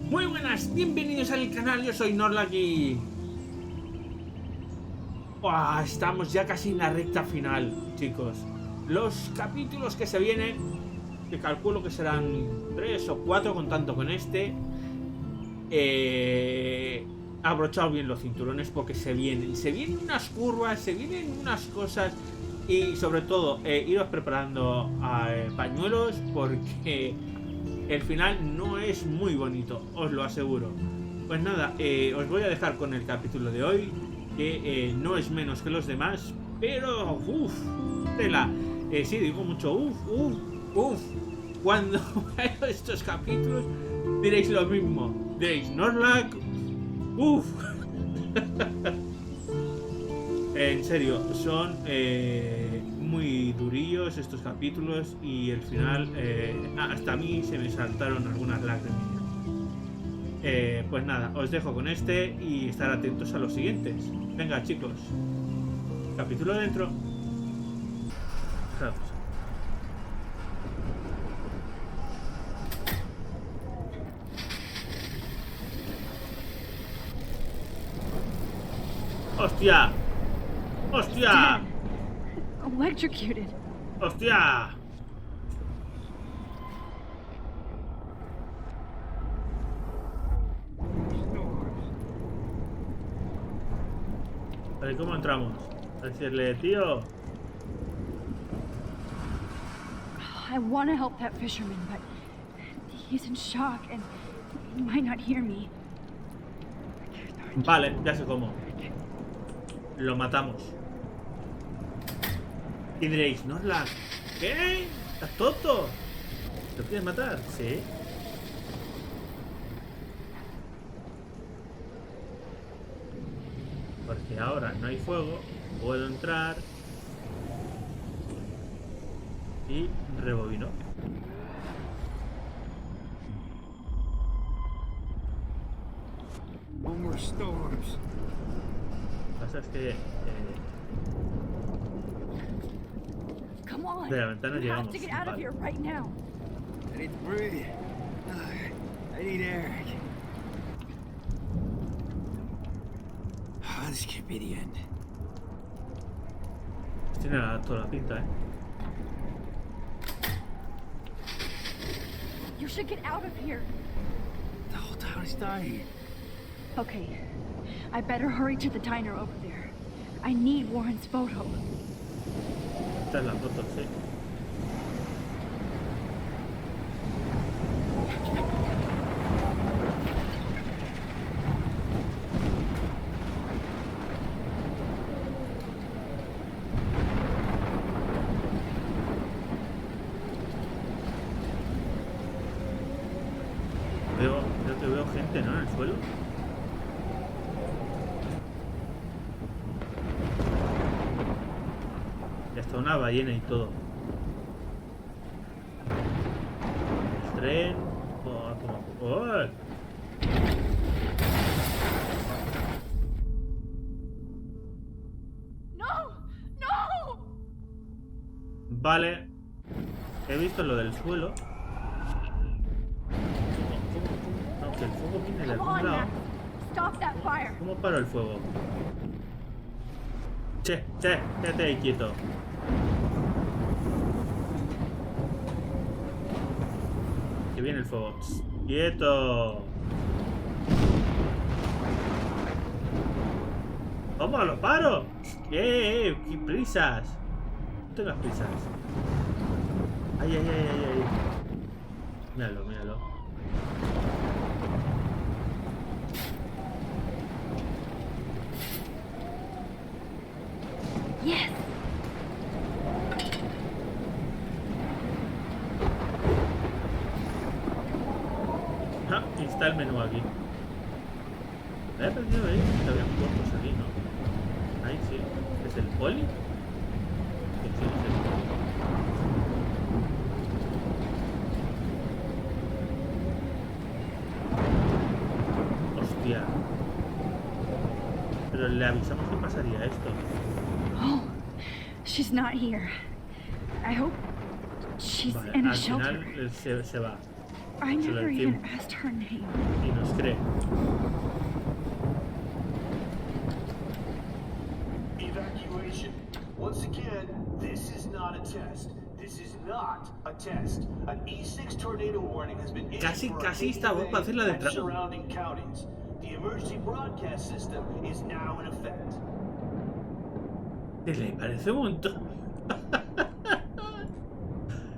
Muy buenas, bienvenidos al canal, yo soy Norlac y... estamos ya casi en la recta final, chicos. Los capítulos que se vienen, que calculo que serán 3 o 4 contando con este. Abrochaos bien los cinturones porque se vienen unas curvas, se vienen unas cosas. Y sobre todo, iros preparando pañuelos porque el final no es muy bonito, os lo aseguro. Pues nada, os voy a dejar con el capítulo de hoy, que no es menos que los demás, pero uff, tela. Sí, digo mucho uff. Cuando veo estos capítulos diréis lo mismo, diréis Norlac, uff. En serio, son muy durillos estos capítulos y el final, hasta a mí se me saltaron algunas lágrimas. Pues nada, os dejo con este y estar atentos a los siguientes. Venga, chicos, capítulo dentro. ¡Hostia! ¡Hostia! Electrocuted. ¡Hostia! Vale, ¿cómo entramos? A decirle, tío. I want to help that fisherman, but he's in shock and he might not hear me. Vale, ya sé cómo. Lo matamos. Y diréis, Norlac, ¿qué? ¿Estás tonto? ¿Lo quieres matar? Sí. Porque ahora no hay fuego, puedo entrar y rebobino. No more storms. Lo que pasa es que Come on. de la ventana You have llegamos. to get out of Vale. here right now. I need to breathe. I need air. This can't be the end. Tiene toda la pinta, ¿eh? You should get out of here. The whole town is dying. Okay. I better hurry to the diner over there. I need Warren's photo. Esta es la foto, sí. Creo que veo gente, ¿no? En el suelo. Ya está una ballena y todo. El tren. ¡Oh! No! Vale. He visto lo del suelo. No, que el fuego viene de Come algún on, lado. Max. Stop that fire. ¿Cómo paro el fuego? Che, quédate ahí quieto. Que viene el fuego. Psst, ¡quieto! ¿Cómo lo paro? ¡Qué prisas! No tengas prisas. Ay. Míralo. Yes. Está el menú aquí. Me había perdido ahí que había cuerpos aquí, ¿no? Ahí sí. ¿Es el poli? Sí, es el poli. Hostia. Pero le avisamos que pasaría esto. Oh, she's not here. I hope she's Vale, in a al shelter. final se va. I se lo never even decimos. asked her name. Y nos cree. Evacuation. Once again, this is not a test. This is not a test. An E6 tornado warning has been issued for Casi estamos para hacer la de and surrounding counties. The emergency broadcast system is now in effect. Le parece un montón.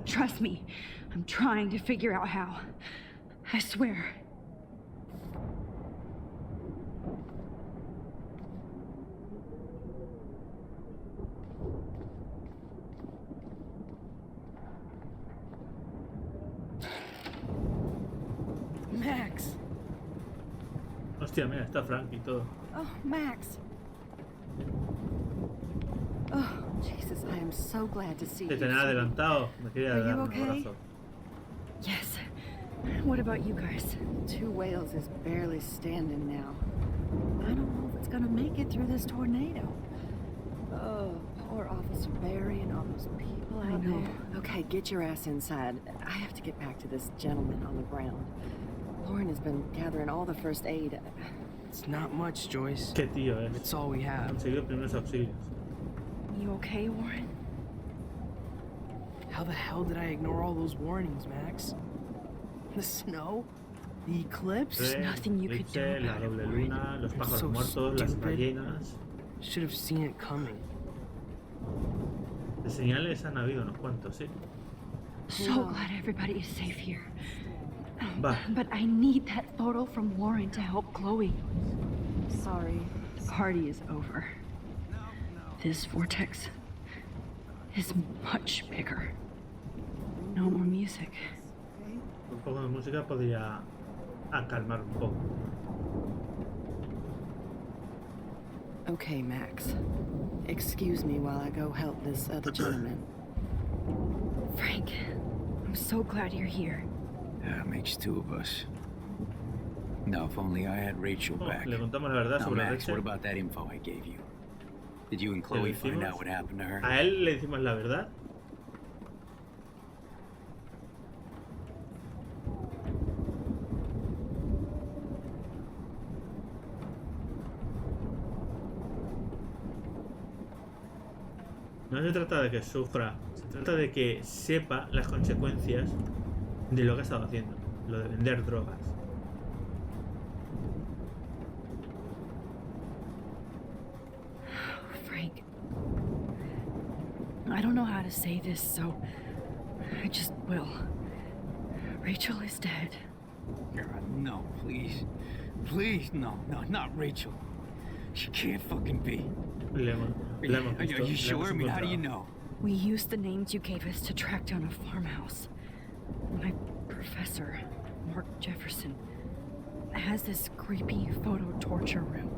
Trust me, I'm trying to figure out how. I swear. Max. Hostia, mira, está Frank y todo. Oh, Max. Oh, Jesus, I am so glad to see Que you. tener adelantado. Me quería Are you dar un okay? abrazo. Yes. What about you guys? Two Wales is barely standing now. I don't know if it's gonna make it through this tornado. Oh, poor Officer Barry and all those people I out know. there. Okay, get your ass inside. I have to get back to this gentleman on the ground. Lauren has been gathering all the first aid. It's not much, Joyce. Qué tío es. It's all we have. Conseguido primeros auxilios. You okay, Warren? How the hell did I ignore all those warnings, Max? The snow? The eclipse? There's nothing you could do Eclipse, la about it, doble Warren. luna, los pájaros So muertos, las stupid. ballenas. Should have seen it coming. De señales han habido unos cuantos, sí. So glad everybody is safe here. Va. But I need that photo from Warren to help Chloe. Sorry. The party is over. This vortex is much bigger. No more music. Un poco de música podría acalmar un poco. Okay, Max. Excuse me while I go help this other gentleman. Frank, I'm so glad you're here. Yeah, makes two of us. Now, if only I had Rachel Oh, back. le contamos la verdad Now, sobre Max, Rachel. what about that info I gave you? Did you and Chloe find decimos? out what happened to her? A él le decimos la verdad. No se trata de que sufra, se trata de que sepa las consecuencias de lo que ha estado haciendo, lo de vender drogas. Frank, I don't know how to say this, so I just will. Rachel is dead. God, no, please. Please, no, not Rachel. She can't fucking be. Le hemos Are visto, you le sure? hemos I mean, how do you encontrado. know? We used the names you gave us to track down a farmhouse. My professor, Mark Jefferson, has this creepy photo torture room.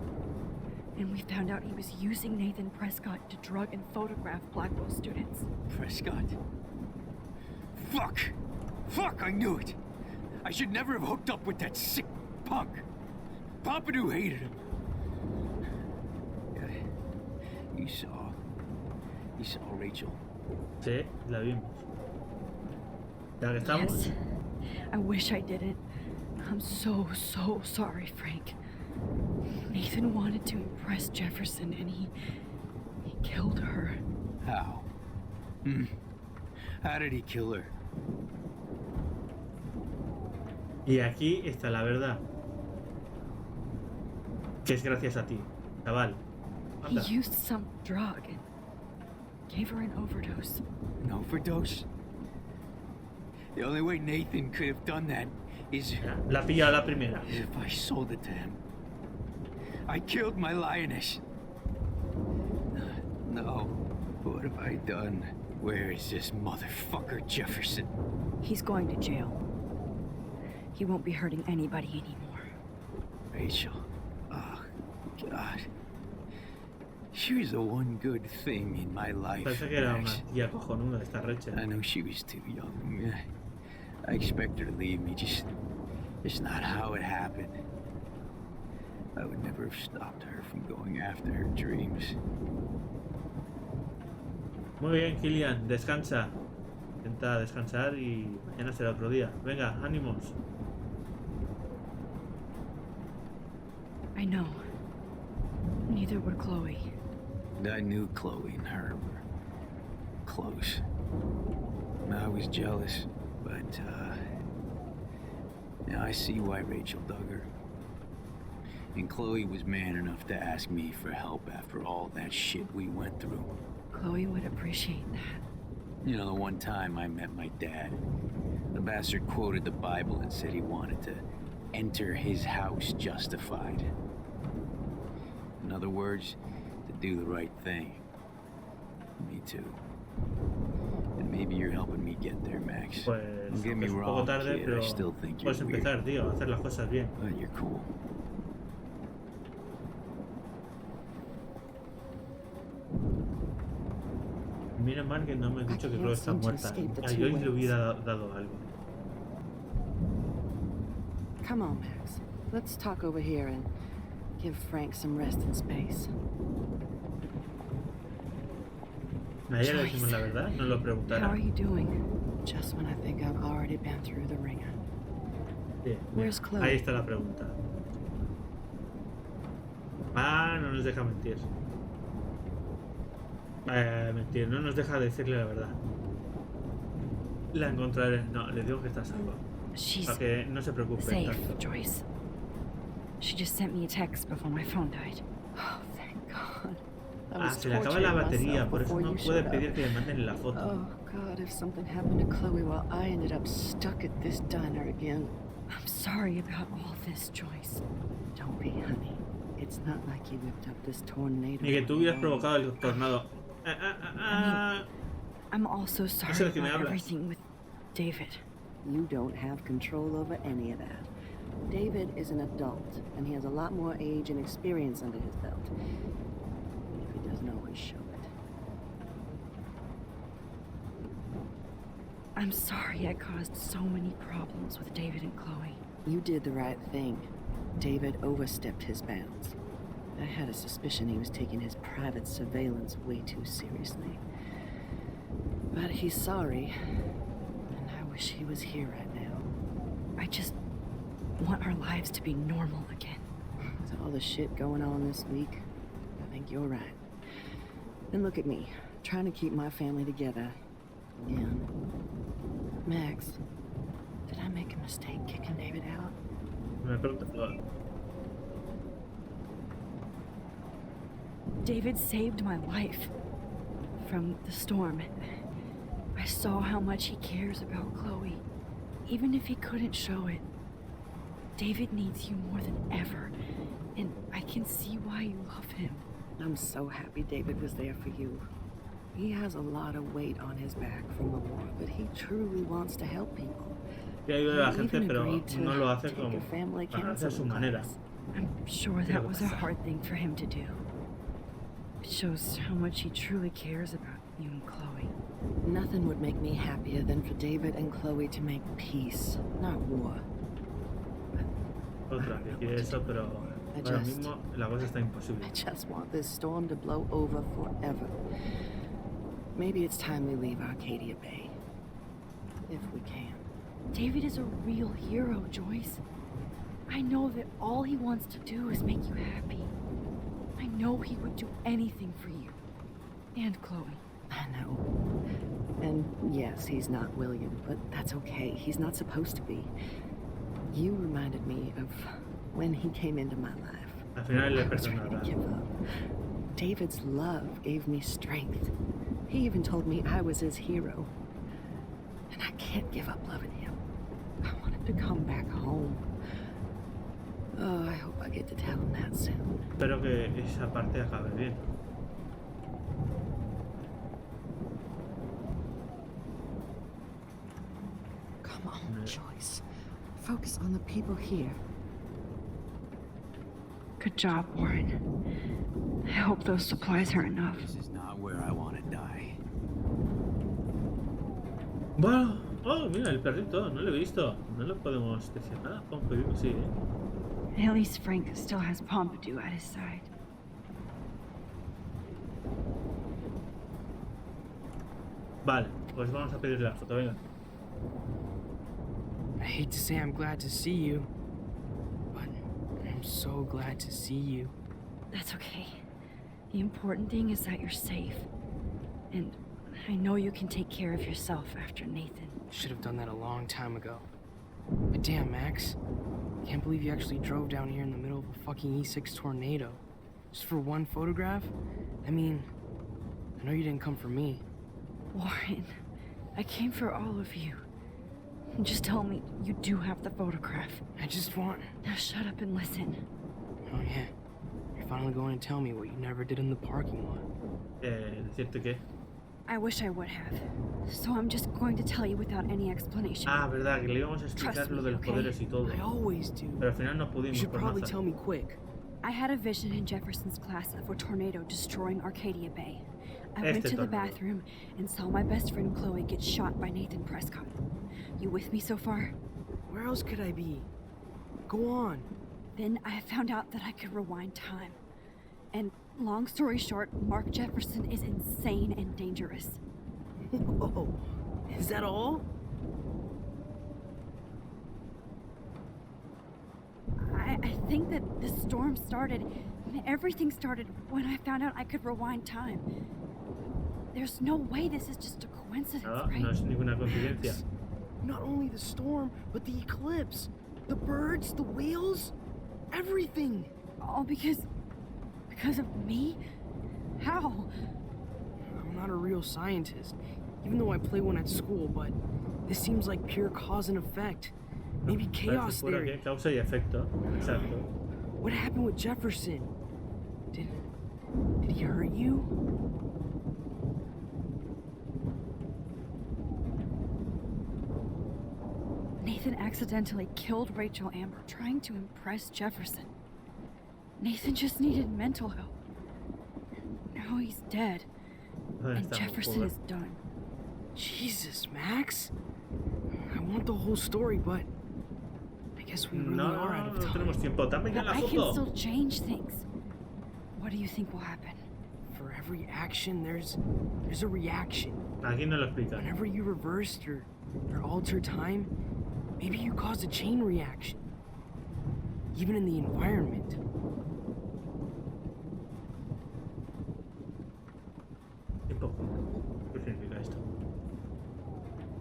And we found out he was using Nathan Prescott to drug and photograph Blackwell students. Prescott? Fuck! Fuck, I knew it! I should never have hooked up with that sick punk. Pompidou hated him. Yeah, you saw Rachel. Sí, la vimos. Ya que estamos, Yes. I wish I didn't. I'm so sorry, Frank. Nathan wanted to impress Jefferson and he killed her. How? How did he kill her? y aquí está la verdad. Que es gracias a ti, chaval. He Anda. used some drug and gave her an overdose. An overdose? The only way Nathan could have done that is La ha pillado la primera. if I sold it to him. I killed my lioness. No. What have I done? Where is this motherfucker Jefferson? He's going to jail. He won't be hurting anybody anymore. Rachel. Oh, God. She was the one good thing in my life. Parece que era una Max. tía cojonuda esta Rachel. I know she was too young. I expect her to leave me. Just not how it happened. I would never have stopped her from going after her dreams. Muy bien, Kilian, descansa. Intenta descansar y mañana será otro día. Venga, ánimos. I know. Neither would Chloe. I knew Chloe and her were close. I was jealous, but, now I see why Rachel dug her. And Chloe was man enough to ask me for help after all that shit we went through. Chloe would appreciate that. You know, the one time I met my dad, the bastard quoted the Bible and said he wanted to enter his house justified. In other words, to do the right thing. Me too. And maybe you're helping me get there, Max. Pues Don't get me es un poco wrong, tarde, kid, pero I still think you're puedes weird, empezar, tío, a hacer las cosas bien. but you're cool. Menos mal que no me has dicho que I Chloe can't está seem to muerta. escape the A two Joyce le ways. hubiera dado algo. Come on, Max. Let's talk over here and give Frank some rest and space. A ella le decimos la verdad, no lo How preguntará. are you doing? Just when I think I've already been through the ringer. Sí, Where's Chloe? ahí está la pregunta. Ah, no nos deja mentir. Mentir, no nos deja decirle la verdad. La encontraré. No, le digo que está salva. She's Para que no se preocupe safe, tanto. Joyce. She just sent me a text before my phone died. Oh, thank God. I Ah, was se le acaba la torturing batería, myself por eso before no you puede showed pedir up. que le manden la foto. Oh, God, if something happened to Chloe while I ended up stuck at this diner again. I'm sorry about all this, Joyce. Don't be, honey. It's not like you whipped up this tornado. Ni que tú hubieras on your own. provocado el tornado. I'm also sorry de qué me about hablas. everything with David. You don't have control over any of that. David is an adult, and he has a lot more age and experience under his belt. If he doesn't always show it. I'm sorry I caused so many problems with David and Chloe. You did the right thing. David overstepped his bounds. I had a suspicion he was taking his private surveillance way too seriously. But he's sorry, and I wish he was here right now. I just want our lives to be normal again. With all the shit going on this week, I think you're right. And look at me, trying to keep my family together. And Max, did I make a mistake kicking David out? Me pregunto. David saved my life from the storm. I saw how much he cares about Chloe, even if he couldn't show it. David needs you more than ever, and I can see why you love him. I'm so happy David was there for you. He has a lot of weight on his back from the war, but he truly wants to help people. Que ayuda a la He gente, even pero agreed to no lo hace take como a family para hacer su counseling manera. class. I'm sure that was a hard thing for him to do. It shows how much he truly cares about you and Chloe. Nothing would make me happier than for David and Chloe to make peace, not war. Otra que quiere eso, pero ahora mismo la cosa está imposible. I just want this storm to blow over forever. Maybe it's time we leave Arcadia Bay. If we can. David is a real hero, Joyce. I know that all he wants to do is make you happy. I know he would do anything for you. And Chloe. I know. And yes, he's not William, but that's okay. He's not supposed to be. You reminded me of when he came into my life. Al final le I was ready to perdonará. give up. David's love gave me strength. He even told me I was his hero. And I can't give up loving him. I want him to come back home. Oh, I hope I get to tell him that soon. Espero que esa parte acabe bien. Come on, Joyce. Focus on the people here. Good job, Warren. I hope those supplies are enough. This is not where I want to die. Bueno, oh, mira, el perrito, no lo he visto. No le podemos decir nada. Podemos pedir, sí, ¿eh? At least Frank still has Pompidou at his side. Vale, pues vamos a pedirle la foto, venga. I hate to say I'm glad to see you, but so glad to see you. That's okay. The important thing is that you're safe. And I know you can take care of yourself after Nathan. Should have done that a long time ago. But damn, Max. Can't believe you actually drove down here in the middle of a fucking E6 tornado. Just for one photograph? I mean, I know you didn't come for me. Warren, I came for all of you. Just tell me you do have the photograph. I just want... Now shut up and listen. Oh yeah. You're finally going to tell me what you never did in the parking lot. Decirte que... I wish I would have. So I'm just going to tell you without any explanation. Ah, verdad, que le íbamos a explicar lo de los poderes y todo. I always do. Pero al final no You pudimos should por probably nada. tell me quick. I had a vision in Jefferson's class of a tornado destroying Arcadia Bay. I went to the tornado. bathroom and saw my best friend Chloe get shot by Nathan Prescott. You with me so far? Where else could I be? Go on. Then I found out that I could rewind time. And long story short, Mark Jefferson is insane and dangerous. Whoa. Is that all? I think that the storm started, everything started when I found out I could rewind time. There's no way this is just a coincidence, No, right? no es ninguna coincidencia. Not only the storm, but the eclipse. The birds, the whales, everything. All because of me? How? I'm not a real scientist, even though I play one at school, but this seems like pure cause and effect. Maybe chaos Fuera theory. que causa y efecto. Exacto. What happened with Jefferson? Did he hurt you? Nathan accidentally killed Rachel Amber trying to impress Jefferson. Nathan just needed mental help. Now he's dead, ¿Dónde and estamos, Jefferson joder? is done. Jesus, Max. I want the whole story, but I guess we really No, are out no, of no time. tenemos tiempo. Dame ya But la I can foto. still change things. What do you think will happen? For every action, there's a reaction. Aquí no lo explica. Whenever you reversed or alter time, maybe you caused a chain reaction. Even in the environment. Tiempo. ¿Qué significa esto?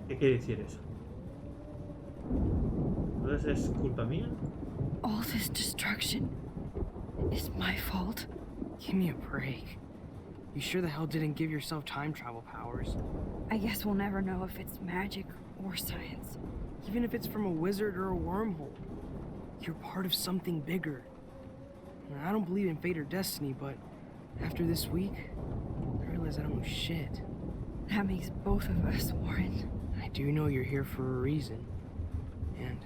¿Qué quiere decir eso? Entonces es culpa mía. All this destruction is my fault. Give me a break. You sure the hell didn't give yourself time travel powers? I guess we'll never know if it's magic or science. Even if it's from a wizard or a wormhole. You're part of something bigger. I don't believe in fate or destiny, but after this week, I realize I don't know shit. That makes both of us, Warren. I do know you're here for a reason. And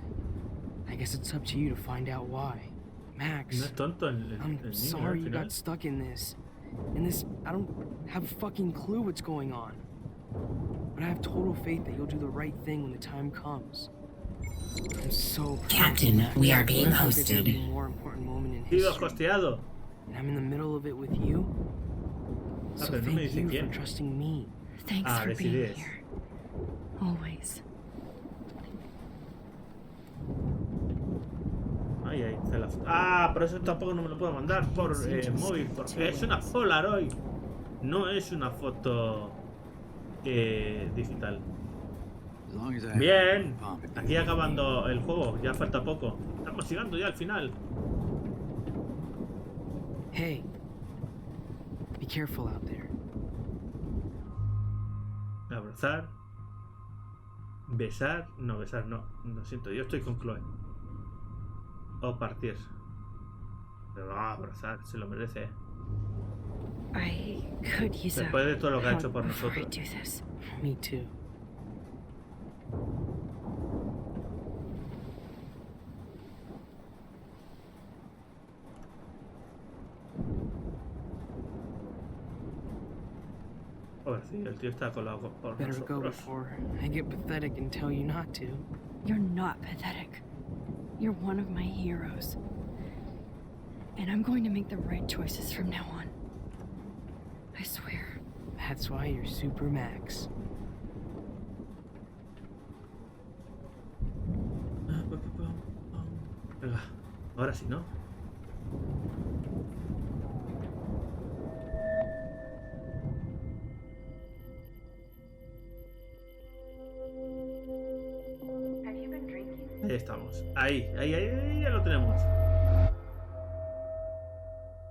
I guess it's up to you to find out why. No Max, es tonto el I'm niño, sorry al you final. got stuck in this. In this, I don't have a fucking clue what's going on. But I have total faith that you'll do the right thing when the time comes. I'm so proud. Captain, we are being I think there's hosted. never been a more important moment in Sigo history. hosteado. And I'm in the middle of it with you. Ah, So pero no me thank dice you quién. for trusting me. Thanks Ah, for being decides. here. Always. Ay, ahí está la foto. Ah, por eso tampoco no me lo puedo mandar por móvil. Porque es una Polaroid. No es una foto digital. As long as I Bien. have pomp and Aquí acabando el juego. Ya falta poco. Estamos llegando ya al final. Hey, be careful out there. Abrazar. Besar. No, besar no. Lo siento, yo estoy con Chloe. O partir. Pero no, abrazar. Se lo merece. I could use a Después de todo lo que ha hecho hug por before I nosotros. do this. Me too. Pobrecillo, el tío está colado por Better go nosotros. before I get pathetic and tell you not to. You're not pathetic. You're one of my heroes. And I'm going to make the right choices from now on. I swear. That's why you're Super Max. Venga, ahora sí, ¿no? Ahí estamos. Ahí ya lo tenemos.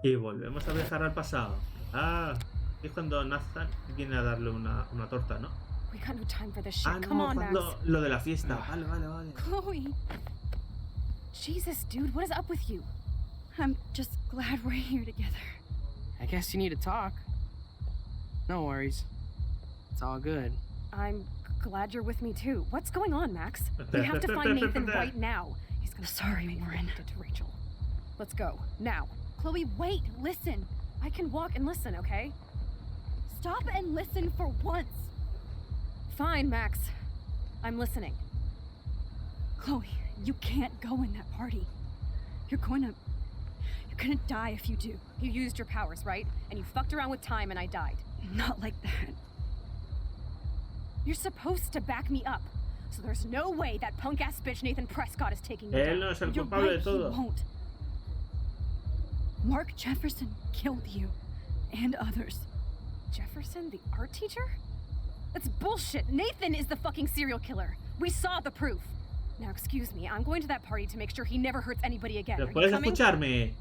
Y volvemos a viajar al pasado. Ah, es cuando Nathan viene a darle una torta, ¿no? We got no time for this shit. Ah, Come no, on, Max. cuando lo de la fiesta. Vale. Chloe. Jesus, dude, what is up with you? I'm just glad we're here together. I guess you need to talk. No worries. It's all good. I'm glad you're with me too. What's going on, Max? We have to find Nathan right now. He's gonna Sorry, Warren. to Rachel. Let's go now. Chloe, wait, listen. I can walk and listen, okay? Stop and listen for once. Fine, Max. I'm listening. Chloe, you can't go in that party. You're gonna die if you do. You used your powers, right? And you fucked around with time and I died. Not like that. You're supposed to back me up. So there's no way that punk-ass bitch Nathan Prescott is taking me Él down. no es el You're culpable right, de todo. he won't. Mark Jefferson killed you and others. Jefferson, the art teacher? That's bullshit. Nathan is the fucking serial killer. We saw the proof. Now, excuse me, I'm going to that party to make sure he never hurts anybody again. Are you ¿Puedes coming? escucharme?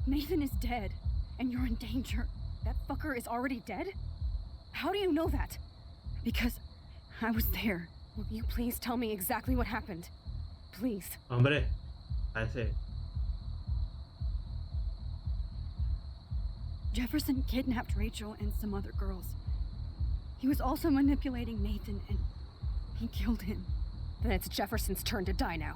Nathan is dead, and you're in danger. That fucker is already dead? How do you know that? Because I was there. Will you please tell me exactly what happened? Please. Hombre, hace. Jefferson kidnapped Rachel and some other girls. He was also manipulating Nathan, and he killed him. Then it's Jefferson's turn to die now.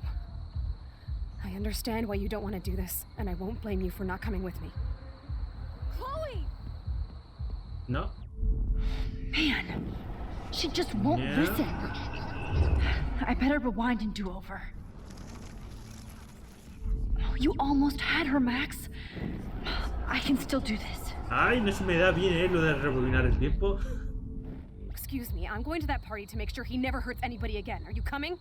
I understand why you don't want to do this, and I won't blame you for not coming with me. Chloe! ¿No? Man, she just won't Yeah. listen. I better rewind and do over. Oh, you almost had her, Max. I can still do this. Ay, no se me da bien, lo de rebobinar el tiempo. Excuse me, I'm going to that party to make sure he never hurts anybody again. Are you coming?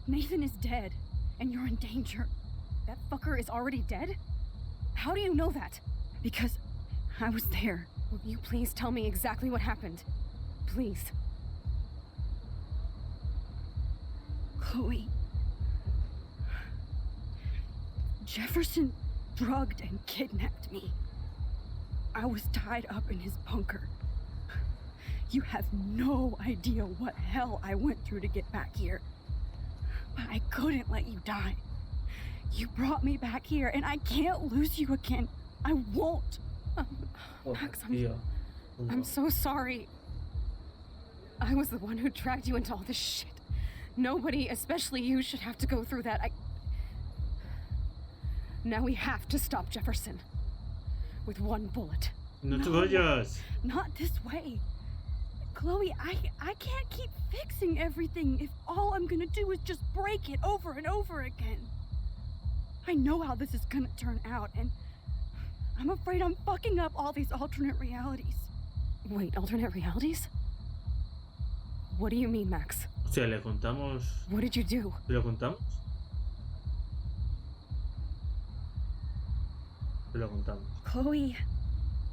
Nathan is dead, and you're in danger. That fucker is already dead? How do you know that? Because I was there. Will you please tell me exactly what happened? Please. Chloe. Jefferson drugged and kidnapped me. I was tied up in his bunker. You have no idea what hell I went through to get back here. But I couldn't let you die. You brought me back here, and I can't lose you again. I won't. Max, Tío. I'm so sorry. I was the one who dragged you into all this shit. Nobody, especially you, should have to go through that. Now we have to stop Jefferson. With one bullet. No te No. vayas. Not this way. Chloe, I can't keep fixing everything if all I'm gonna do is just break it over and over again. I know how this is gonna turn out, and I'm afraid I'm fucking up all these alternate realities. Wait, alternate realities? What do you mean, Max? O sea, le contamos. What did you do? ¿Le contamos? Se lo contamos. Chloe,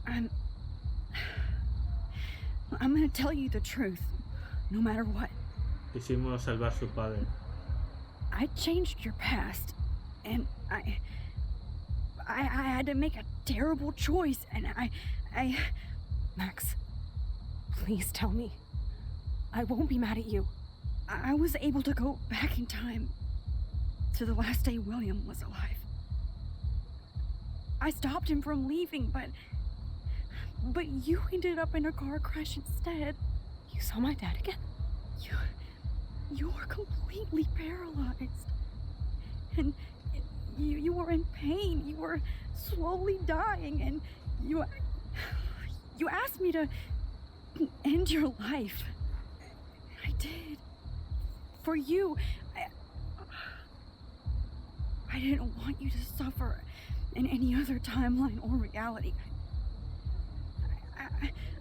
I'm gonna tell you the truth, no matter what. Quisimos salvar a su padre. I changed your past, and I had to make a terrible choice, and I Max, please tell me. I won't be mad at you. I was able to go back in time to the last day William was alive. I stopped him from leaving, but you ended up in a car crash instead. You saw my dad again? You're completely paralyzed. And you were in pain. You were slowly dying, and you asked me to end your life. I did. For you. I didn't want you to suffer in any other timeline or reality.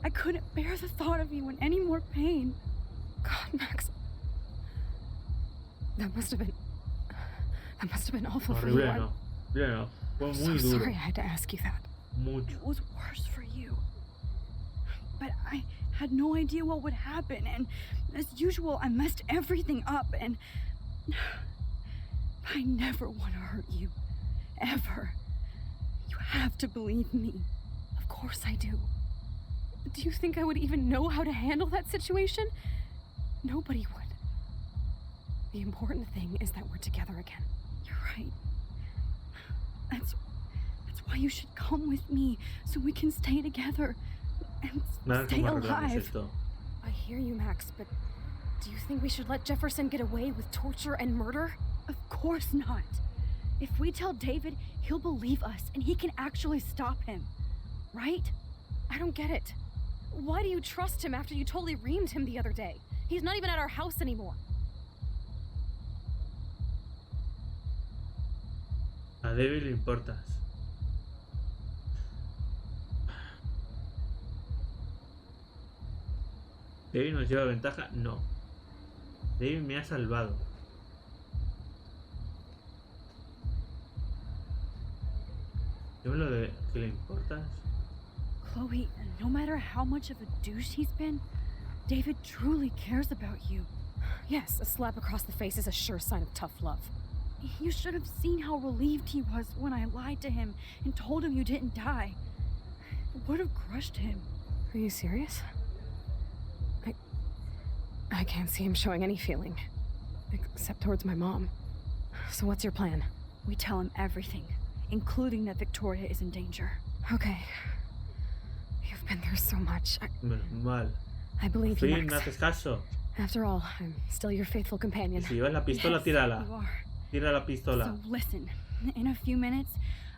I couldn't bear the thought of you in any more pain. God, Max. That must have been awful for you. Horrible, no. Horrible, no. Fue I'm muy so duro. sorry I had to ask you that. Mucho. It was worse for you. But I had no idea what would happen, and as usual, I messed everything up, and I never want to hurt you. Ever. You have to believe me. Of course I do. Do you think I would even know how to handle that situation? Nobody would. The important thing is that we're together again. You're right. That's why you should come with me, so we can stay together and Nada stay como arreglamos alive. esto. I hear you, Max, but do you think we should let Jefferson get away with torture and murder? Of course not. If we tell David, he'll believe us and he can actually stop him. Right? I don't get it. Why do you trust him after you totally reamed him the other day? He's not even at our house anymore. A David le importas. ¿David nos lleva ventaja? No. David me ha salvado. ¿Yo lo de que le importas? Chloe, no matter how much of a douche he's been, David truly cares about you. Yes, a slap across the face is a sure sign of tough love. You should have seen how relieved he was when I lied to him and told him you didn't die. It would have crushed him. Are you serious? I can't see him showing any feeling. Except towards my mom. So what's your plan? We tell him everything, including that Victoria is in danger. Okay. You've been through so much. Menos mal. I believe you, Sí, me Max. haces caso. After all, I'm still your faithful companion. Si llevas la pistola, Yes, tírala. you are. Tira la pistola. So listen, in a few minutes,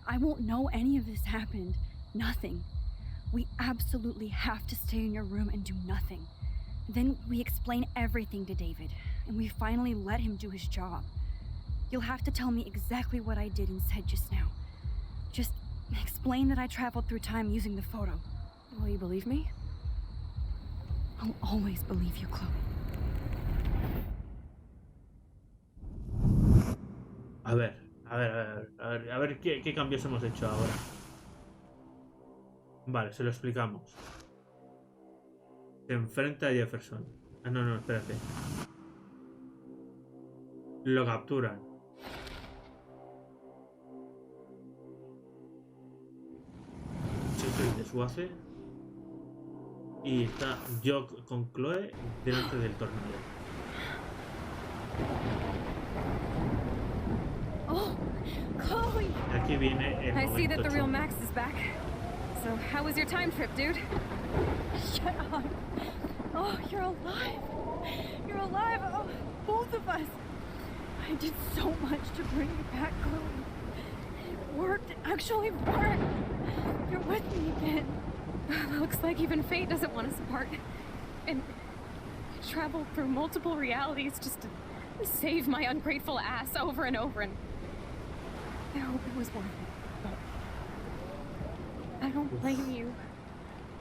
I won't know any of this happened. Nothing. We absolutely have to stay in your room and do nothing. Then we explain everything to David, and we finally let him do his job. You'll have to tell me exactly what I did and said just now. Just explain that I traveled through time using the photo. Will you believe me? I'll always believe you, Chloe. A ver qué cambios hemos hecho ahora. Vale, se lo explicamos. Se enfrenta a Jefferson. Ah, no, espérate. Lo capturan. Se desguace. Y está yo con Chloe delante del tornado. Oh, Chloe! Aquí viene el I see that momento the real chungo. Max is back. So, how was your time trip, dude? Shut up. Oh, you're alive. You're alive. Oh, both of us. I did so much to bring you back, Chloe. It worked. It actually worked. You're with me again. Looks like even fate doesn't want us apart. And I traveled through multiple realities just to save my ungrateful ass over and over, and I hope it was worth it. But I don't blame you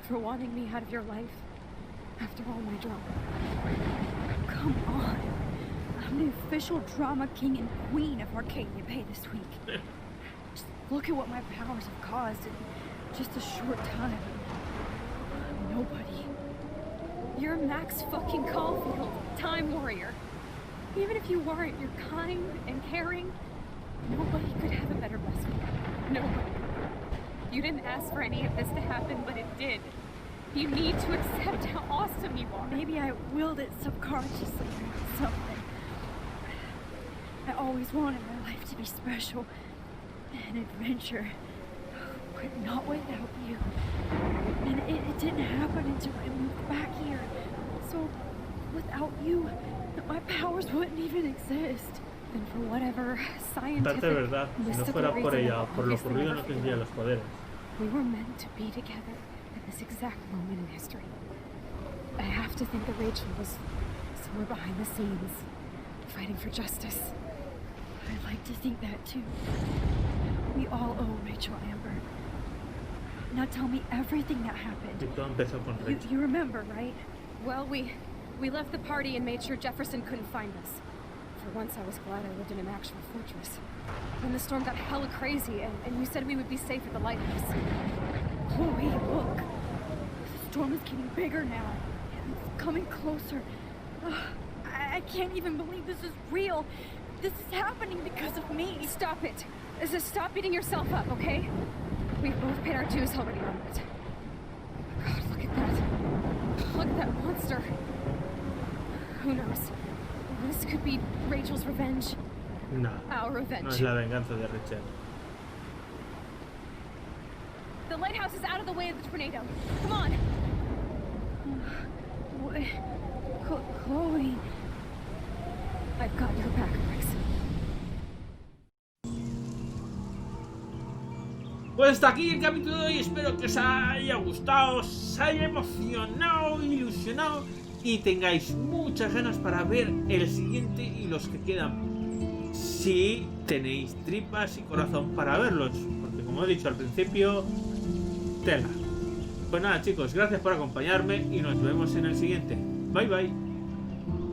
for wanting me out of your life after all my drama. Come on. I'm the official drama king and queen of Arcadia Bay this week. Just look at what my powers have caused in just a short time. I'm nobody. You're Max fucking Caulfield, Time Warrior. Even if you weren't, you're kind and caring. Nobody could have a better best friend. Nobody. You didn't ask for any of this to happen, but it did. You need to accept how awesome you are. Maybe I willed it subconsciously or something. I always wanted my life to be special. An adventure. But not without you. And it didn't happen until I moved back here. So, without you, my powers wouldn't even exist. And for whatever Parte scientific, de verdad, si no mystical fuera por reason ella o that por lo obviously ocurrido never no figured tendría out, los poderes. we were meant to be together at this exact moment in history. I have to think that Rachel was somewhere behind the scenes, fighting for justice. I'd like to think that too. We all owe Rachel Amber. Now tell me everything that Y happened. todo empezó con Rachel. You remember, right? Well, we left the party and made sure Jefferson couldn't find us. For once, I was glad I lived in an actual fortress. Then the storm got hella crazy, and you said we would be safe at the lighthouse. Chloe, look. The storm is getting bigger now. It's coming closer. I can't even believe this is real. This is happening because of me. Stop it. Just stop beating yourself up, okay? We've both paid our dues already on it. God, look at that. Look at that monster. Who knows? This could be Rachel's revenge. No. Our revenge. No es la venganza de Rachel. The lighthouse is out of the way of the tornado. Come on. Chloe. I've got your back, Rex. Pues hasta aquí el capítulo de hoy. Espero que os haya gustado, os haya emocionado, ilusionado y tengáis muchas ganas para ver el siguiente y los que quedan. Si tenéis tripas y corazón para verlos, porque como he dicho al principio, tela. Pues nada chicos, gracias por acompañarme y nos vemos en el siguiente. Bye bye.